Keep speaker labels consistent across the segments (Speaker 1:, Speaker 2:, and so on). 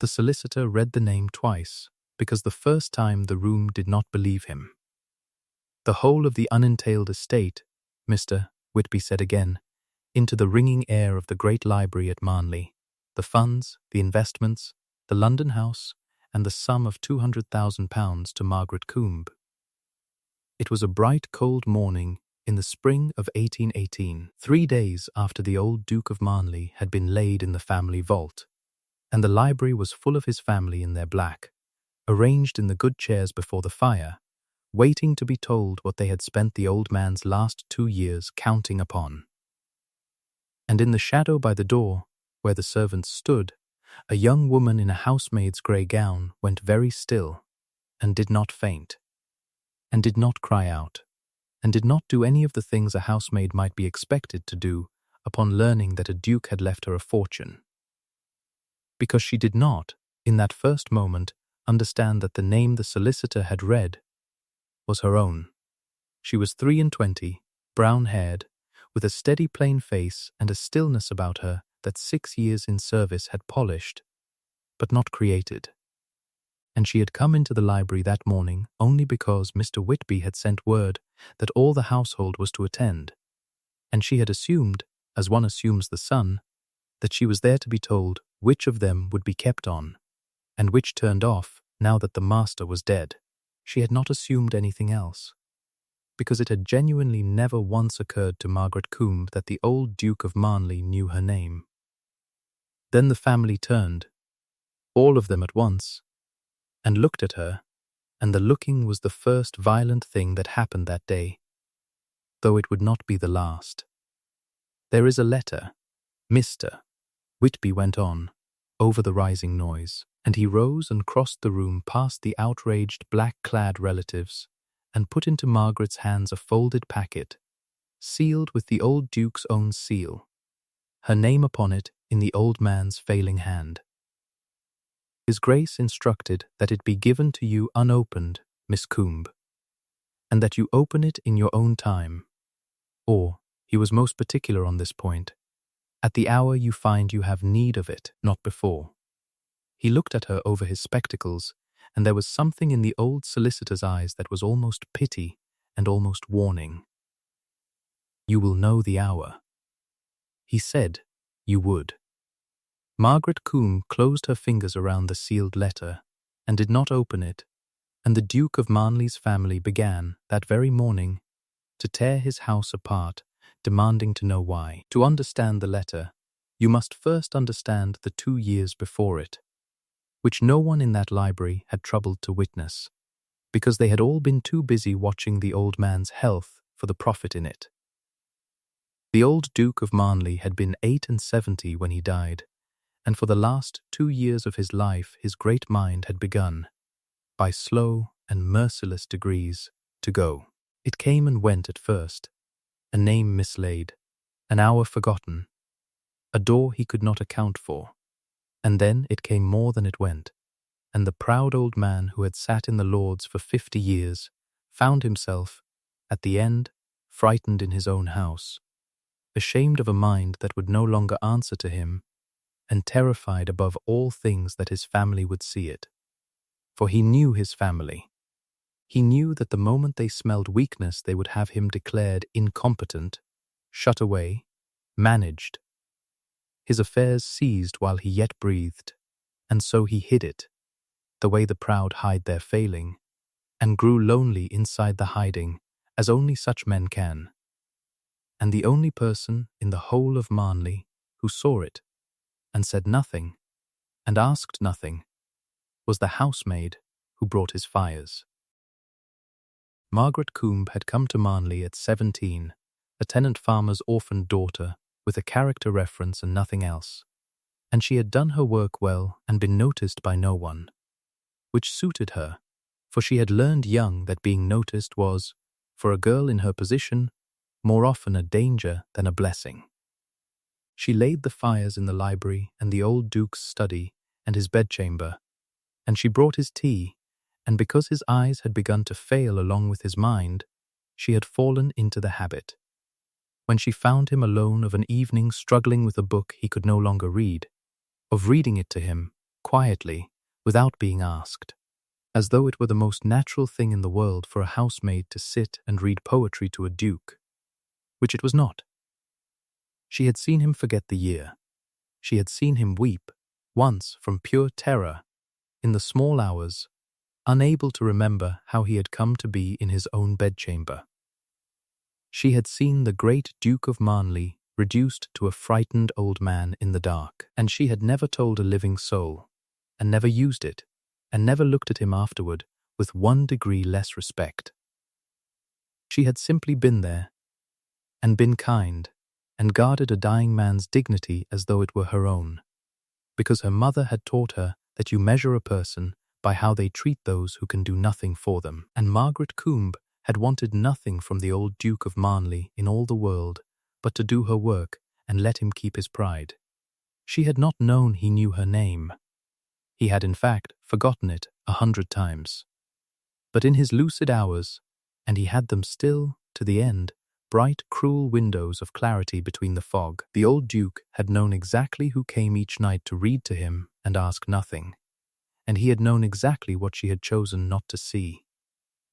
Speaker 1: The solicitor read the name twice, because the first time the room did not believe him. "The whole of the unentailed estate," Mr. Whitby said again, into the ringing air of the great library at Marnley, "the funds, the investments, the London house, and the sum of £200,000 to Margaret Coombe." It was a bright, cold morning in the spring of 1818, 3 days after the old Duke of Marnley had been laid in the family vault, and the library was full of his family in their black, arranged in the good chairs before the fire, waiting to be told what they had spent the old man's last 2 years counting upon. And in the shadow by the door, where the servants stood, a young woman in a housemaid's grey gown went very still, and did not faint, and did not cry out, and did not do any of the things a housemaid might be expected to do upon learning that a duke had left her a fortune. Because she did not, in that first moment, understand that the name the solicitor had read was her own. She was 23, brown-haired, with a steady plain face and a stillness about her that 6 years in service had polished, but not created. And she had come into the library that morning only because Mr. Whitby had sent word that all the household was to attend, and she had assumed, as one assumes the sun, that she was there to be told which of them would be kept on, and which turned off now that the master was dead. She had not assumed anything else, because it had genuinely never once occurred to Margaret Coombe that the old Duke of Marnley knew her name. Then the family turned, all of them at once, and looked at her, and the looking was the first violent thing that happened that day, though it would not be the last. "There is a letter," Mr. Whitby went on, over the rising noise, and he rose and crossed the room past the outraged black-clad relatives, and put into Margaret's hands a folded packet, sealed with the old Duke's own seal, her name upon it in the old man's failing hand. "His Grace instructed that it be given to you unopened, Miss Coombe, and that you open it in your own time, or, he was most particular on this point, at the hour you find you have need of it, not before." He looked at her over his spectacles, and there was something in the old solicitor's eyes that was almost pity and almost warning. "You will know the hour." He said you would. Margaret Coombe closed her fingers around the sealed letter and did not open it, and the Duke of Marnley's family began, that very morning, to tear his house apart, demanding to know why. To understand the letter, you must first understand the 2 years before it, which no one in that library had troubled to witness, because they had all been too busy watching the old man's health for the profit in it. The old Duke of Marnley had been 78 when he died, and for the last 2 years of his life his great mind had begun, by slow and merciless degrees, to go. It came and went at first, a name mislaid, an hour forgotten, a door he could not account for, and then it came more than it went, and the proud old man who had sat in the Lords for 50 years found himself, at the end, frightened in his own house, ashamed of a mind that would no longer answer to him, and terrified above all things that his family would see it. For he knew his family. He knew that the moment they smelled weakness they would have him declared incompetent, shut away, managed. His affairs ceased while he yet breathed, and so he hid it, the way the proud hide their failing, and grew lonely inside the hiding, as only such men can. And the only person in the whole of Marnley who saw it, and said nothing, and asked nothing, was the housemaid who brought his fires. Margaret Coombe had come to Marnley at 17, a tenant farmer's orphaned daughter, with a character reference and nothing else, and she had done her work well and been noticed by no one, which suited her, for she had learned young that being noticed was, for a girl in her position, more often a danger than a blessing. She laid the fires in the library and the old Duke's study and his bedchamber, and she brought his tea, and because his eyes had begun to fail along with his mind, she had fallen into the habit, when she found him alone of an evening struggling with a book he could no longer read, of reading it to him, quietly, without being asked, as though it were the most natural thing in the world for a housemaid to sit and read poetry to a duke, which it was not. She had seen him forget the year. She had seen him weep, once from pure terror, in the small hours, unable to remember how he had come to be in his own bedchamber. She had seen the great Duke of Marnley reduced to a frightened old man in the dark, and she had never told a living soul, and never used it, and never looked at him afterward with 1 degree less respect. She had simply been there, and been kind, and guarded a dying man's dignity as though it were her own, because her mother had taught her that you measure a person by how they treat those who can do nothing for them. And Margaret Coombe had wanted nothing from the old Duke of Marnley in all the world but to do her work and let him keep his pride. She had not known he knew her name. He had in fact forgotten it 100 times. But in his lucid hours, and he had them still, to the end, bright, cruel windows of clarity between the fog, the old Duke had known exactly who came each night to read to him and ask nothing, and he had known exactly what she had chosen not to see,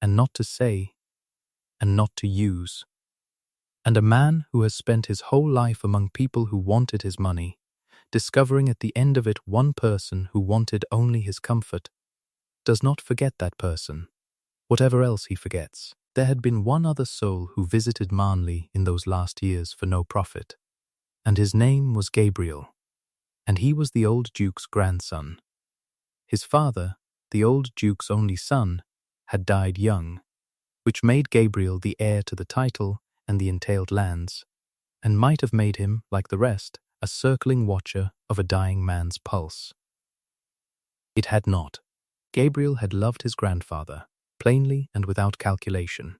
Speaker 1: and not to say, and not to use. And a man who has spent his whole life among people who wanted his money, discovering at the end of it one person who wanted only his comfort, does not forget that person, whatever else he forgets. There had been one other soul who visited Marnley in those last years for no profit, and his name was Gabriel, and he was the old Duke's grandson. His father, the old Duke's only son, had died young, which made Gabriel the heir to the title and the entailed lands, and might have made him, like the rest, a circling watcher of a dying man's pulse. It had not. Gabriel had loved his grandfather, plainly and without calculation,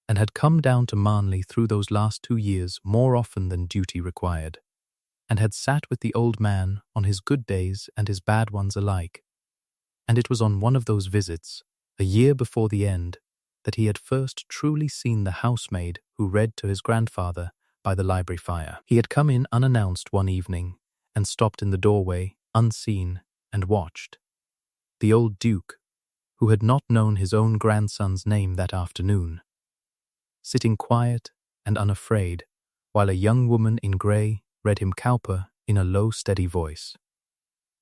Speaker 1: and had come down to Marnley through those last 2 years more often than duty required, and had sat with the old man on his good days and his bad ones alike. And it was on one of those visits, a year before the end, that he had first truly seen the housemaid who read to his grandfather by the library fire. He had come in unannounced one evening and stopped in the doorway, unseen, and watched. The old Duke, who had not known his own grandson's name that afternoon, sitting quiet and unafraid, while a young woman in grey read him Cowper in a low, steady voice,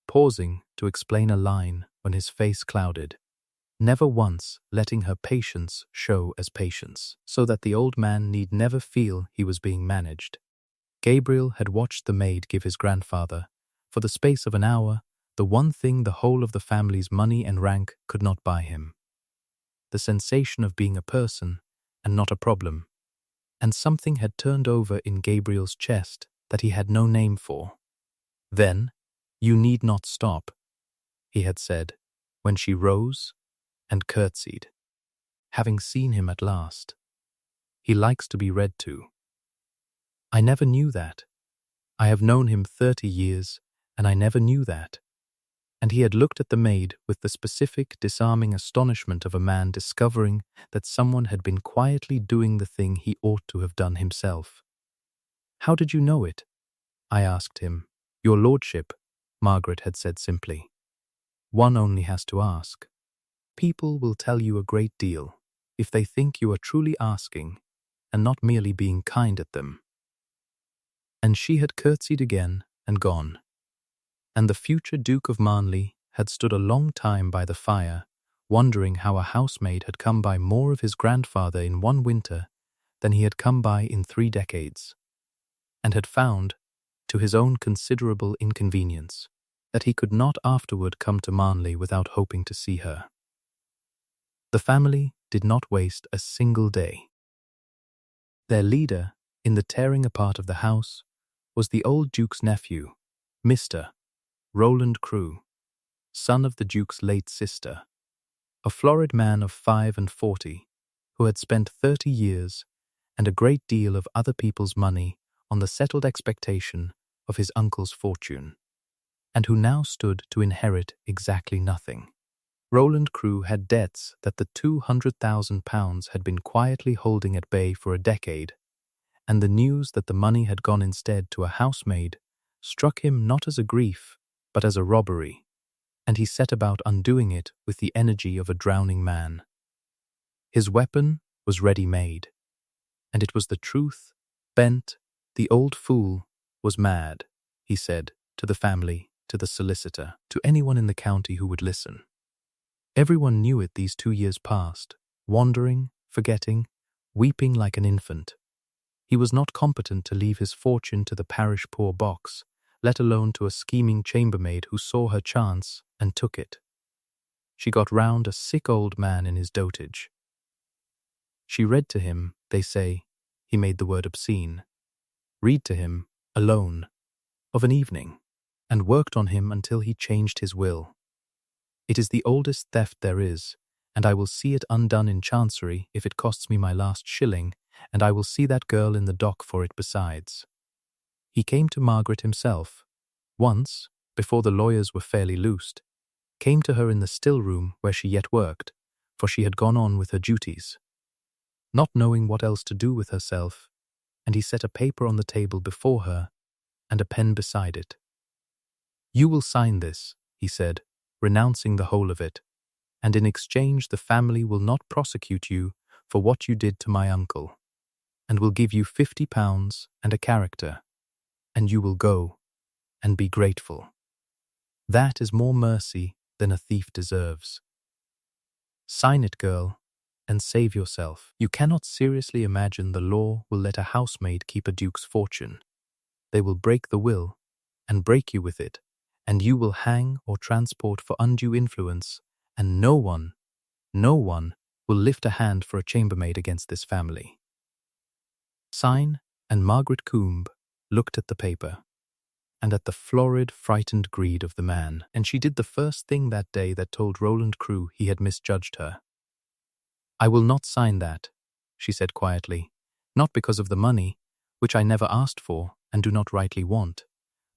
Speaker 1: pausing to explain a line when his face clouded, never once letting her patience show as patience, so that the old man need never feel he was being managed. Gabriel had watched the maid give his grandfather, for the space of an hour, the one thing the whole of the family's money and rank could not buy him: the sensation of being a person and not a problem. And something had turned over in Gabriel's chest that he had no name for. Then, "You need not stop," he had said, when she rose and curtsied, having seen him at last. "He likes to be read to." "I never knew that. I have known him 30 years, and I never knew that." And he had looked at the maid with the specific, disarming astonishment of a man discovering that someone had been quietly doing the thing he ought to have done himself. "How did you know it?" I asked him. "Your lordship," Margaret had said simply. "One only has to ask. People will tell you a great deal if they think you are truly asking and not merely being kind at them." And she had curtsied again and gone. And the future Duke of Marnley had stood a long time by the fire, wondering how a housemaid had come by more of his grandfather in one winter than he had come by in 3 decades, and had found, to his own considerable inconvenience, that he could not afterward come to Marnley without hoping to see her. The family did not waste a single day. Their leader, in the tearing apart of the house, was the old Duke's nephew, Mr. Roland Crewe, son of the Duke's late sister, a florid man of 45, who had spent 30 years and a great deal of other people's money on the settled expectation of his uncle's fortune, and who now stood to inherit exactly nothing. Roland Crewe had debts that the £200,000 had been quietly holding at bay for a decade, and the news that the money had gone instead to a housemaid struck him not as a grief, but as a robbery, and he set about undoing it with the energy of a drowning man. His weapon was ready-made, and it was the truth. Bent, the old fool, was mad, he said, to the family, to the solicitor, to anyone in the county who would listen. Everyone knew it these 2 years past, wandering, forgetting, weeping like an infant. He was not competent to leave his fortune to the parish poor box, let alone to a scheming chambermaid who saw her chance and took it. She got round a sick old man in his dotage. She read to him, they say, he made the word obscene, read to him, alone, of an evening, and worked on him until he changed his will. It is the oldest theft there is, and I will see it undone in chancery if it costs me my last shilling, and I will see that girl in the dock for it besides. He came to Margaret himself, once, before the lawyers were fairly loosed, came to her in the still room where she yet worked, for she had gone on with her duties, not knowing what else to do with herself, and he set a paper on the table before her and a pen beside it. "You will sign this," he said, renouncing the whole of it, "and in exchange the family will not prosecute you for what you did to my uncle, and will give you £50 and a character, and you will go and be grateful. That is more mercy than a thief deserves. Sign it, girl, and save yourself. You cannot seriously imagine the law will let a housemaid keep a duke's fortune. They will break the will, and break you with it, and you will hang or transport for undue influence, and no one will lift a hand for a chambermaid against this family. Sign." And Margaret Coombe looked at the paper, and at the florid, frightened greed of the man, and she did the first thing that day that told Roland Crewe he had misjudged her. "I will not sign that," she said quietly, "not because of the money, which I never asked for and do not rightly want,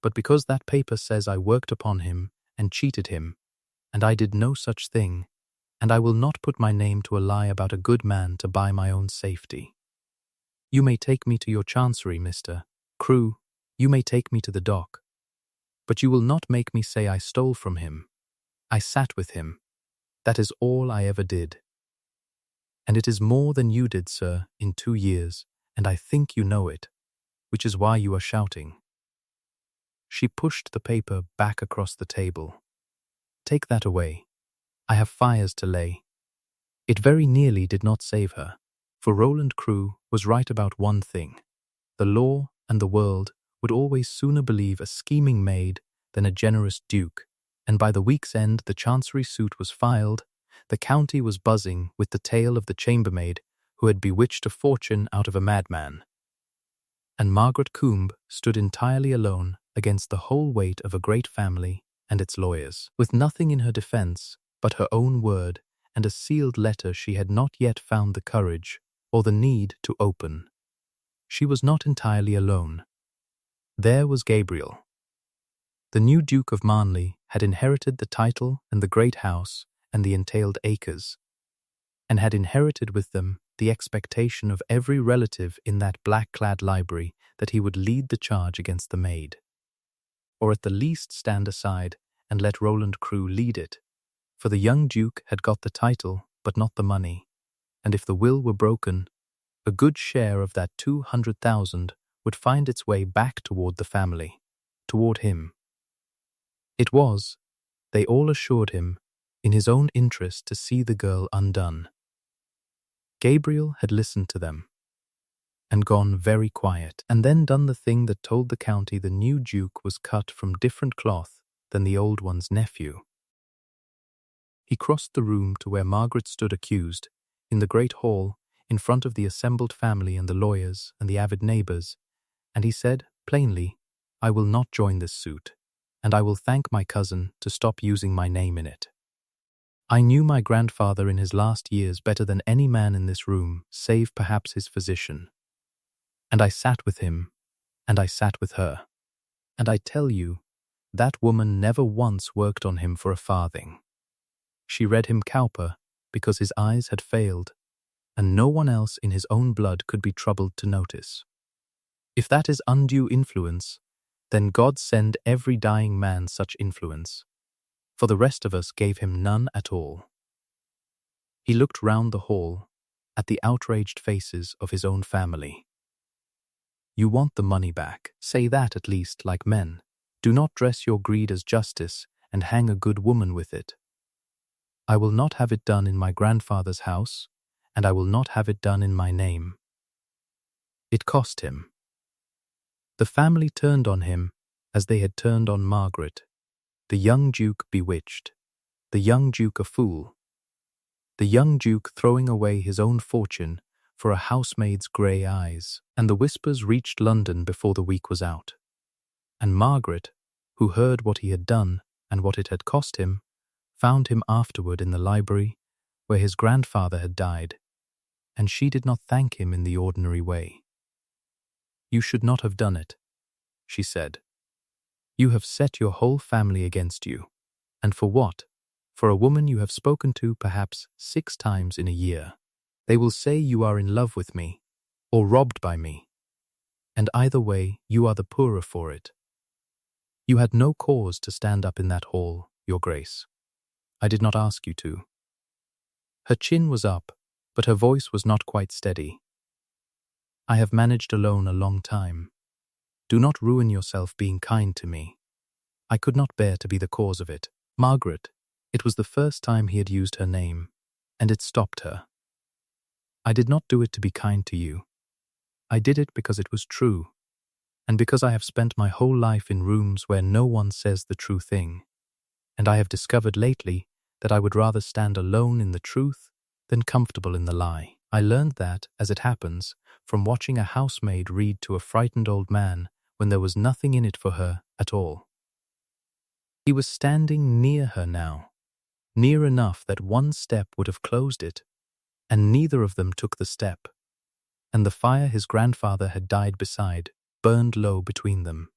Speaker 1: but because that paper says I worked upon him and cheated him, and I did no such thing, and I will not put my name to a lie about a good man to buy my own safety. You may take me to your chancery, Mr. Crewe, you may take me to the dock, but you will not make me say I stole from him. I sat with him. That is all I ever did. And it is more than you did, sir, in 2 years, and I think you know it, which is why you are shouting." She pushed the paper back across the table. "Take that away. I have fires to lay." It very nearly did not save her, for Roland Crewe was right about one thing. The law and the world would always sooner believe a scheming maid than a generous duke, and by the week's end the chancery suit was filed. The county was buzzing with the tale of the chambermaid who had bewitched a fortune out of a madman. And Margaret Coombe stood entirely alone against the whole weight of a great family and its lawyers, with nothing in her defense but her own word and a sealed letter she had not yet found the courage or the need to open. She was not entirely alone. There was Gabriel. The new Duke of Marnley had inherited the title and the great house and the entailed acres, and had inherited with them the expectation of every relative in that black-clad library that he would lead the charge against the Maid, or at the least stand aside and let Roland Crewe lead it, for the young Duke had got the title but not the money, and if the will were broken, a good share of that 200,000 would find its way back toward the family, toward him. It was, they all assured him, in his own interest to see the girl undone. Gabriel had listened to them, and gone very quiet, and then done the thing that told the county the new Duke was cut from different cloth than the old one's nephew. He crossed the room to where Margaret stood accused, in the great hall, in front of the assembled family and the lawyers and the avid neighbours, and he said, plainly, "I will not join this suit, and I will thank my cousin to stop using my name in it. I knew my grandfather in his last years better than any man in this room, save perhaps his physician. And I sat with him, and I sat with her. And I tell you, that woman never once worked on him for a farthing. She read him Cowper because his eyes had failed, and no one else in his own blood could be troubled to notice. If that is undue influence, then God send every dying man such influence. for the rest of us gave him none at all. He looked round the hall, at the outraged faces of his own family. You want the money back. Say that at least, like men. Do not dress your greed as justice and hang a good woman with it. I will not have it done in my grandfather's house, and I will not have it done in my name. It cost him. The family turned on him as they had turned on Margaret, the young Duke bewitched, the young Duke a fool, the young Duke throwing away his own fortune for a housemaid's grey eyes, and the whispers reached London before the week was out. And Margaret, who heard what he had done and what it had cost him, found him afterward in the library where his grandfather had died, and she did not thank him in the ordinary way. You should not have done it, she said. You have set your whole family against you. And for what? For a woman you have spoken to perhaps 6 times in a year. They will say you are in love with me, or robbed by me. And either way, you are the poorer for it. You had no cause to stand up in that hall, Your Grace. I did not ask you to. Her chin was up, but her voice was not quite steady. I have managed alone a long time. Do not ruin yourself being kind to me. I could not bear to be the cause of it. Margaret, it was the first time he had used her name, and it stopped her. I did not do it to be kind to you. I did it because it was true, and because I have spent my whole life in rooms where no one says the true thing, and I have discovered lately that I would rather stand alone in the truth than comfortable in the lie. I learned that, as it happens, from watching a housemaid read to a frightened old man when there was nothing in it for her at all. He was standing near her now, near enough that one step would have closed it, and neither of them took the step, and the fire his grandfather had died beside burned low between them.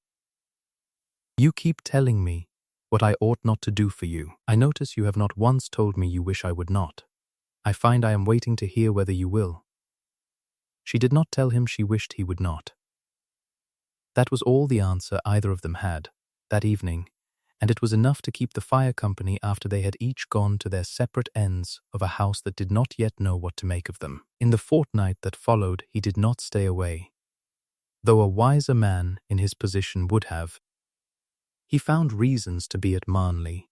Speaker 1: You keep telling me what I ought not to do for you. I notice you have not once told me you wish I would not. I find I am waiting to hear whether you will. She did not tell him she wished he would not. That was all the answer either of them had, that evening, and it was enough to keep the fire company after they had each gone to their separate ends of a house that did not yet know what to make of them. In the fortnight that followed he did not stay away, though a wiser man in his position would have. He found reasons to be at Marnley,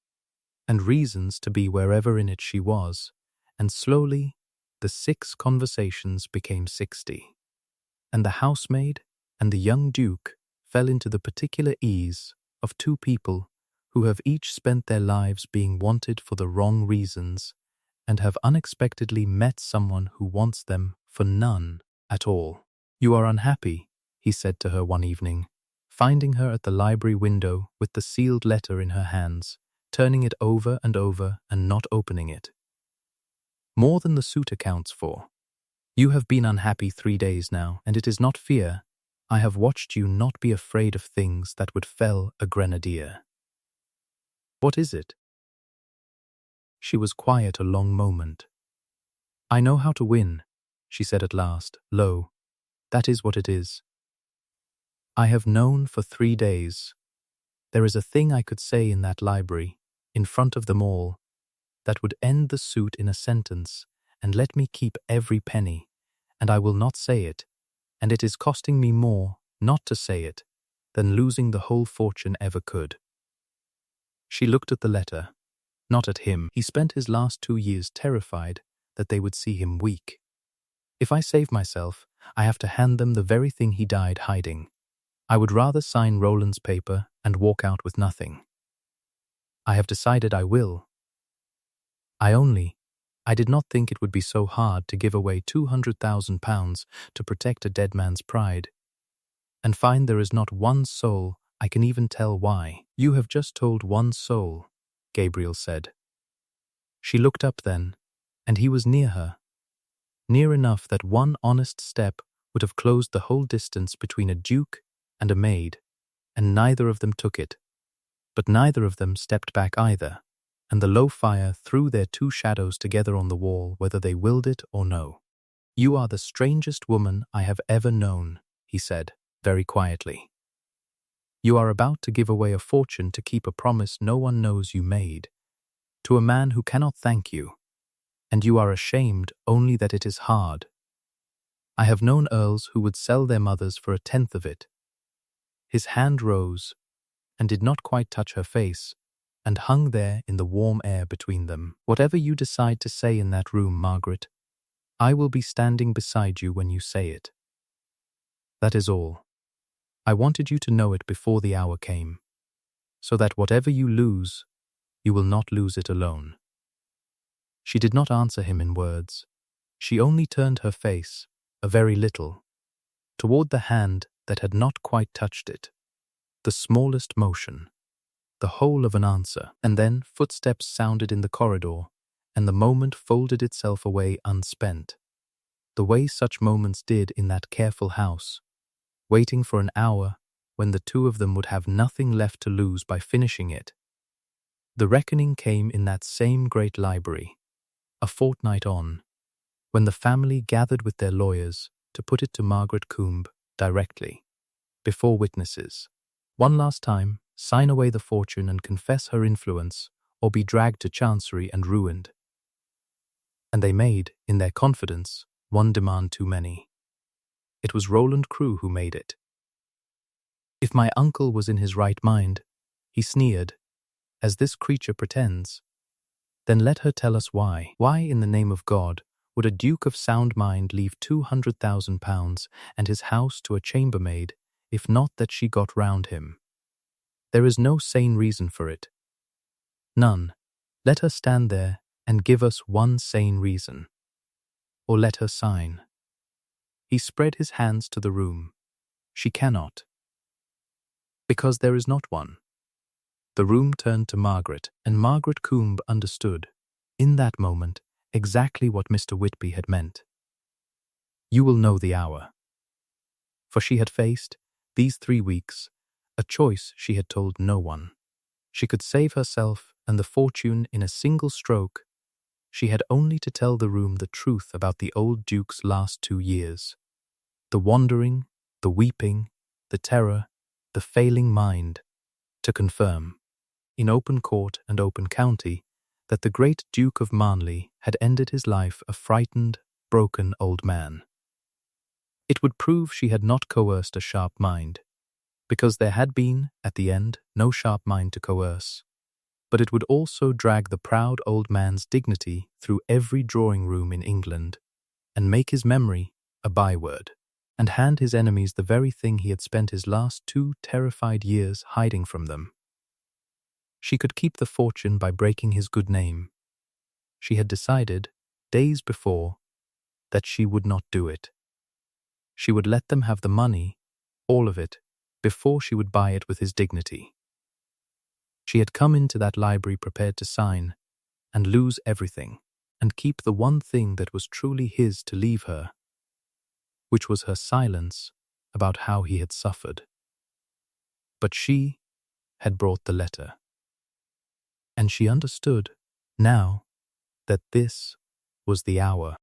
Speaker 1: and reasons to be wherever in it she was, and slowly the 6 conversations became 60, and the housemaid and the young Duke fell into the particular ease of 2 people who have each spent their lives being wanted for the wrong reasons and have unexpectedly met someone who wants them for none at all. You are unhappy, he said to her one evening, finding her at the library window with the sealed letter in her hands, turning it over and not opening it. More than the suit accounts for. You have been unhappy 3 days now, and it is not fear. I have watched you not be afraid of things that would fell a grenadier. What is it? She was quiet a long moment. I know how to win, she said at last, low. That is what it is. I have known for 3 days. There is a thing I could say in that library, in front of them all, that would end the suit in a sentence and let me keep every penny, and I will not say it, and it is costing me more not to say it than losing the whole fortune ever could. She looked at the letter, not at him. He spent his last 2 years terrified that they would see him weak. If I save myself, I have to hand them the very thing he died hiding. I would rather sign Roland's paper and walk out with nothing. I have decided I will. I did not think it would be so hard to give away £200,000 to protect a dead man's pride, and find there is not one soul I can even tell why. You have just told one soul, Gabriel said. She looked up then, and he was near her, near enough that one honest step would have closed the whole distance between a duke and a maid, and neither of them took it. But neither of them stepped back either, and the low fire threw their 2 shadows together on the wall whether they willed it or no. You are the strangest woman I have ever known, he said, very quietly. You are about to give away a fortune to keep a promise no one knows you made, to a man who cannot thank you, and you are ashamed only that it is hard. I have known earls who would sell their mothers for 1/10 of it. His hand rose, and did not quite touch her face, and hung there in the warm air between them. Whatever you decide to say in that room, Margaret, I will be standing beside you when you say it. That is all. I wanted you to know it before the hour came, so that whatever you lose, you will not lose it alone. She did not answer him in words. She only turned her face, a very little, toward the hand that had not quite touched it. The smallest motion, the whole of an answer, and then footsteps sounded in the corridor, and the moment folded itself away unspent, the way such moments did in that careful house, waiting for an hour when the two of them would have nothing left to lose by finishing it. The reckoning came in that same great library, a fortnight on, when the family gathered with their lawyers to put it to Margaret Coombe directly, before witnesses. One last time, sign away the fortune and confess her influence, or be dragged to chancery and ruined. And they made, in their confidence, one demand too many. It was Roland Crewe who made it. If my uncle was in his right mind, he sneered, as this creature pretends, then let her tell us why. Why, in the name of God, would a Duke of sound mind leave £200,000 and his house to a chambermaid, if not that she got round him? There is no sane reason for it. None. Let her stand there and give us one sane reason. Or let her sign. He spread his hands to the room. She cannot. Because there is not one. The room turned to Margaret, and Margaret Coombe understood, in that moment, exactly what Mr. Whitby had meant. You will know the hour. For she had faced, these 3 weeks, a choice she had told no one. She could save herself and the fortune in a single stroke. She had only to tell the room the truth about the old Duke's last 2 years. The wandering, the weeping, the terror, the failing mind, to confirm, in open court and open county, that the great Duke of Marnley had ended his life a frightened, broken old man. It would prove she had not coerced a sharp mind, because there had been, at the end, no sharp mind to coerce. But it would also drag the proud old man's dignity through every drawing-room in England, and make his memory a byword, and hand his enemies the very thing he had spent his last 2 terrified years hiding from them. She could keep the fortune by breaking his good name. She had decided, days before, that she would not do it. She would let them have the money, all of it, before she would buy it with his dignity. She had come into that library prepared to sign, and lose everything, and keep the one thing that was truly his to leave her, which was her silence about how he had suffered. But she had brought the letter. And she understood, now, that this was the hour.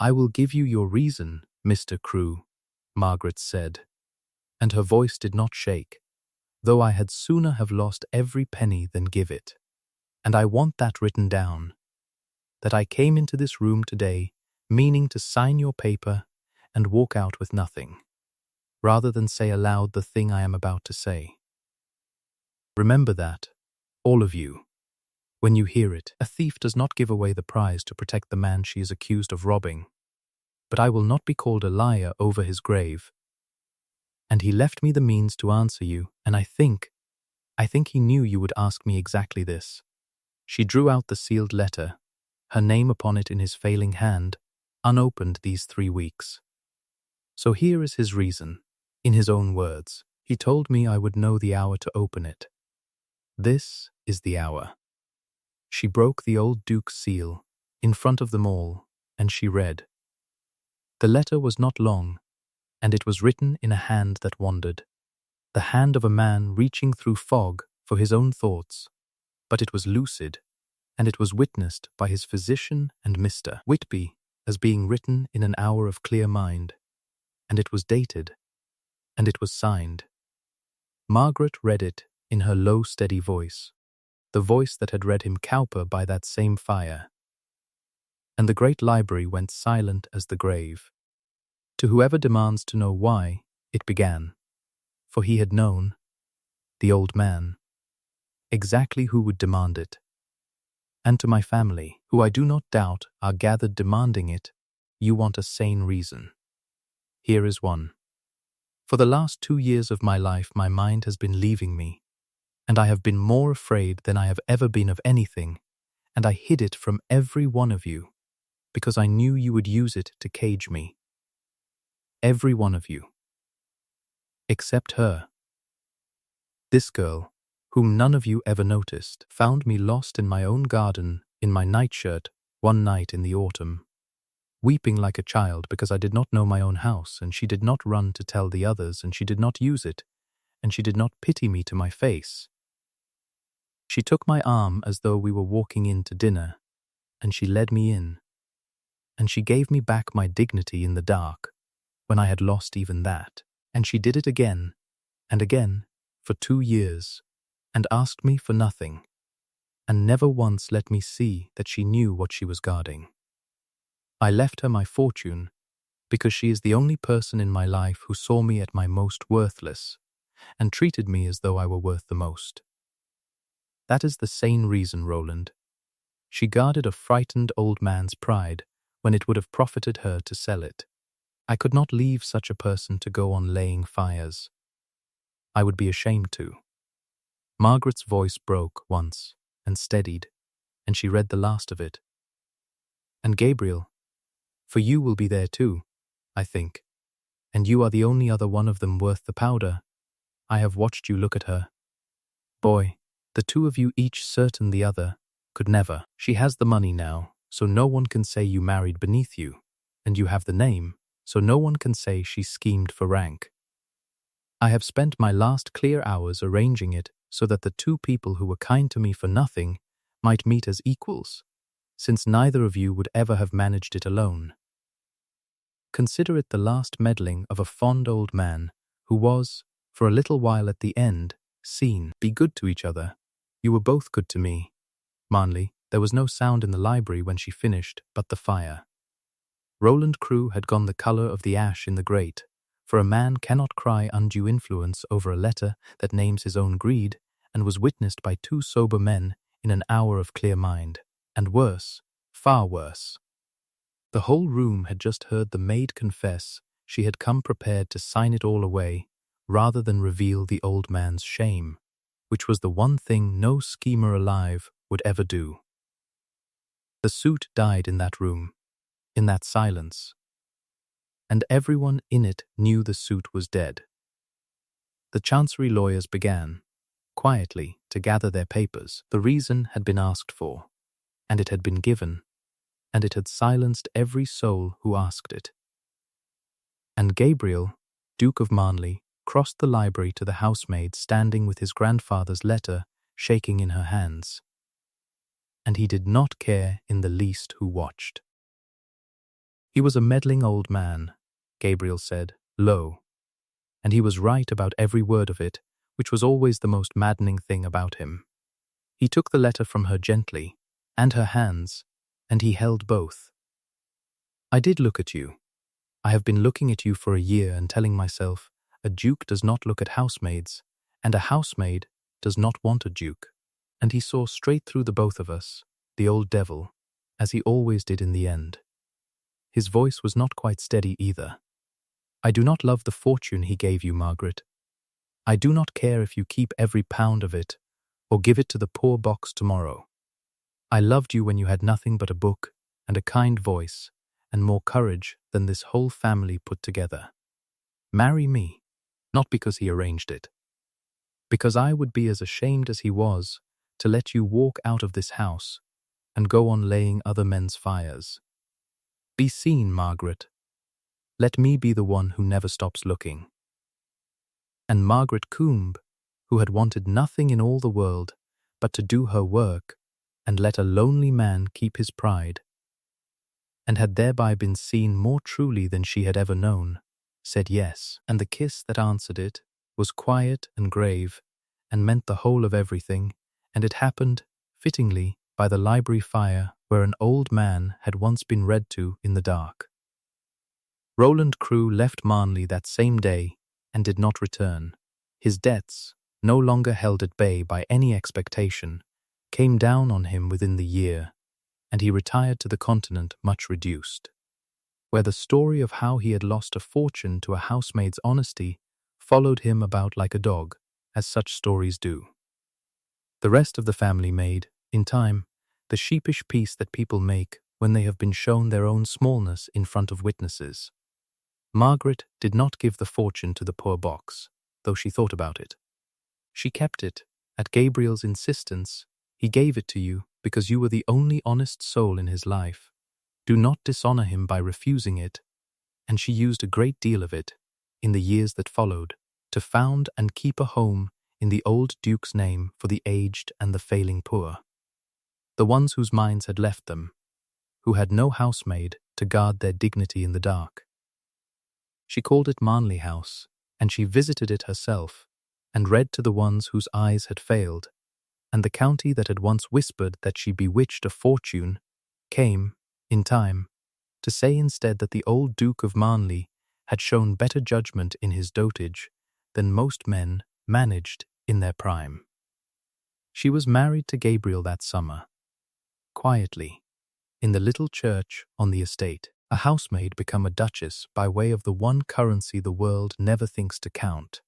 Speaker 1: I will give you your reason, Mr. Crewe, Margaret said, and her voice did not shake, though I had sooner have lost every penny than give it. And I want that written down, that I came into this room today meaning to sign your paper and walk out with nothing, rather than say aloud the thing I am about to say. Remember that, all of you, when you hear it. A thief does not give away the prize to protect the man she is accused of robbing, but I will not be called a liar over his grave. And he left me the means to answer you, and I think he knew you would ask me exactly this. She drew out the sealed letter, her name upon it in his failing hand, unopened these 3 weeks. So here is his reason, in his own words. He told me I would know the hour to open it. This is the hour. She broke the old Duke's seal, in front of them all, and she read. The letter was not long, and it was written in a hand that wandered, the hand of a man reaching through fog for his own thoughts, but it was lucid, and it was witnessed by his physician and Mr. Whitby as being written in an hour of clear mind, and it was dated, and it was signed. Margaret read it in her low, steady voice. the voice that had read him Cowper by that same fire. And the great library went silent as the grave. To whoever demands to know why, it began. For he had known, the old man, exactly who would demand it. And to my family, who I do not doubt are gathered demanding it, you want a sane reason. Here is one. For the last 2 years of my life, my mind has been leaving me, and I have been more afraid than I have ever been of anything, and I hid it from every one of you, because I knew you would use it to cage me. Every one of you. Except her. This girl, whom none of you ever noticed, found me lost in my own garden in my nightshirt one night in the autumn, weeping like a child because I did not know my own house, and she did not run to tell the others, and she did not use it, and she did not pity me to my face. She took my arm as though we were walking in to dinner, and she led me in, and she gave me back my dignity in the dark, when I had lost even that, and she did it again, and again, for 2 years, and asked me for nothing, and never once let me see that she knew what she was guarding. I left her my fortune, because she is the only person in my life who saw me at my most worthless, and treated me as though I were worth the most. That is the sane reason, Roland. She guarded a frightened old man's pride when it would have profited her to sell it. I could not leave such a person to go on laying fires. I would be ashamed to. Margaret's voice broke once and steadied, and she read the last of it. And Gabriel, for you will be there too, I think, and you are the only other one of them worth the powder. I have watched you look at her. Boy, the 2 of you each certain the other could never. She has the money now, so no one can say you married beneath you, and you have the name, so no one can say she schemed for rank. I have spent my last clear hours arranging it so that the 2 people who were kind to me for nothing might meet as equals, since neither of you would ever have managed it alone. Consider it the last meddling of a fond old man who was, for a little while at the end, seen. Be good to each other. You were both good to me. Marnley, there was no sound in the library when she finished but the fire. Roland Crewe had gone the colour of the ash in the grate, for a man cannot cry undue influence over a letter that names his own greed and was witnessed by 2 sober men in an hour of clear mind, and worse, far worse. The whole room had just heard the maid confess she had come prepared to sign it all away rather than reveal the old man's shame, which was the one thing no schemer alive would ever do. The suit died in that room, in that silence, and everyone in it knew the suit was dead. The Chancery lawyers began, quietly, to gather their papers. The reason had been asked for, and it had been given, and it had silenced every soul who asked it. And Gabriel, Duke of Marnley, crossed the library to the housemaid standing with his grandfather's letter shaking in her hands. And he did not care in the least who watched. He was a meddling old man, Gabriel said, low, and he was right about every word of it, which was always the most maddening thing about him. He took the letter from her gently, and her hands, and he held both. I did look at you. I have been looking at you for a year and telling myself, a duke does not look at housemaids, and a housemaid does not want a duke. And he saw straight through the both of us, the old devil, as he always did in the end. His voice was not quite steady either. I do not love the fortune he gave you, Margaret. I do not care if you keep every pound of it, or give it to the poor box tomorrow. I loved you when you had nothing but a book, and a kind voice, and more courage than this whole family put together. Marry me, not because he arranged it, because I would be as ashamed as he was to let you walk out of this house and go on laying other men's fires. Be seen, Margaret. Let me be the one who never stops looking. And Margaret Coombe, who had wanted nothing in all the world but to do her work and let a lonely man keep his pride, and had thereby been seen more truly than she had ever known, said yes, and the kiss that answered it was quiet and grave, and meant the whole of everything, and it happened, fittingly, by the library fire where an old man had once been read to in the dark. Roland Crewe left Marnley that same day and did not return. His debts, no longer held at bay by any expectation, came down on him within the year, and he retired to the continent much reduced, where the story of how he had lost a fortune to a housemaid's honesty followed him about like a dog, as such stories do. The rest of the family made, in time, the sheepish peace that people make when they have been shown their own smallness in front of witnesses. Margaret did not give the fortune to the poor box, though she thought about it. She kept it. At Gabriel's insistence, he gave it to you because you were the only honest soul in his life. Do not dishonor him by refusing it, and she used a great deal of it, in the years that followed, to found and keep a home in the old Duke's name for the aged and the failing poor, the ones whose minds had left them, who had no housemaid to guard their dignity in the dark. She called it Marnley House, and she visited it herself, and read to the ones whose eyes had failed, and the county that had once whispered that she bewitched a fortune came, in time, to say instead that the old Duke of Marnley had shown better judgment in his dotage than most men managed in their prime. She was married to Gabriel that summer, quietly, in the little church on the estate, a housemaid become a duchess by way of the one currency the world never thinks to count.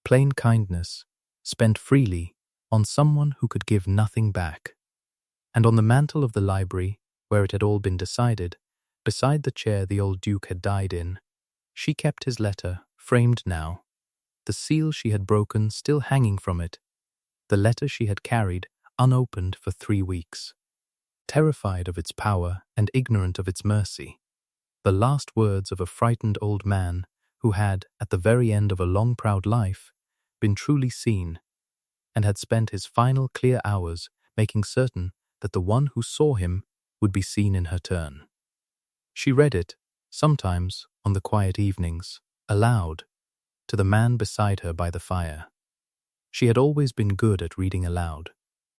Speaker 1: Plain kindness, spent freely on someone who could give nothing back. And on the mantel of the library, where it had all been decided, beside the chair the old Duke had died in, she kept his letter, framed now, the seal she had broken still hanging from it, the letter she had carried unopened for 3 weeks. Terrified of its power and ignorant of its mercy, the last words of a frightened old man who had, at the very end of a long proud life, been truly seen, and had spent his final clear hours making certain that the one who saw him would be seen in her turn. She read it, sometimes, on the quiet evenings, aloud, to the man beside her by the fire. She had always been good at reading aloud.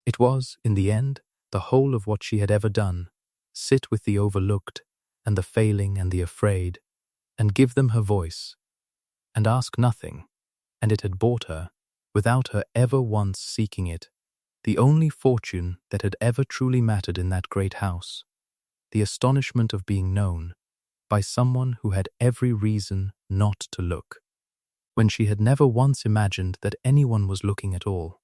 Speaker 1: It was, in the end, the whole of what she had ever done, sit with the overlooked and the failing and the afraid, and give them her voice, and ask nothing, and it had bought her, without her ever once seeking it, the only fortune that had ever truly mattered in that great house, the astonishment of being known by someone who had every reason not to look, when she had never once imagined that anyone was looking at all.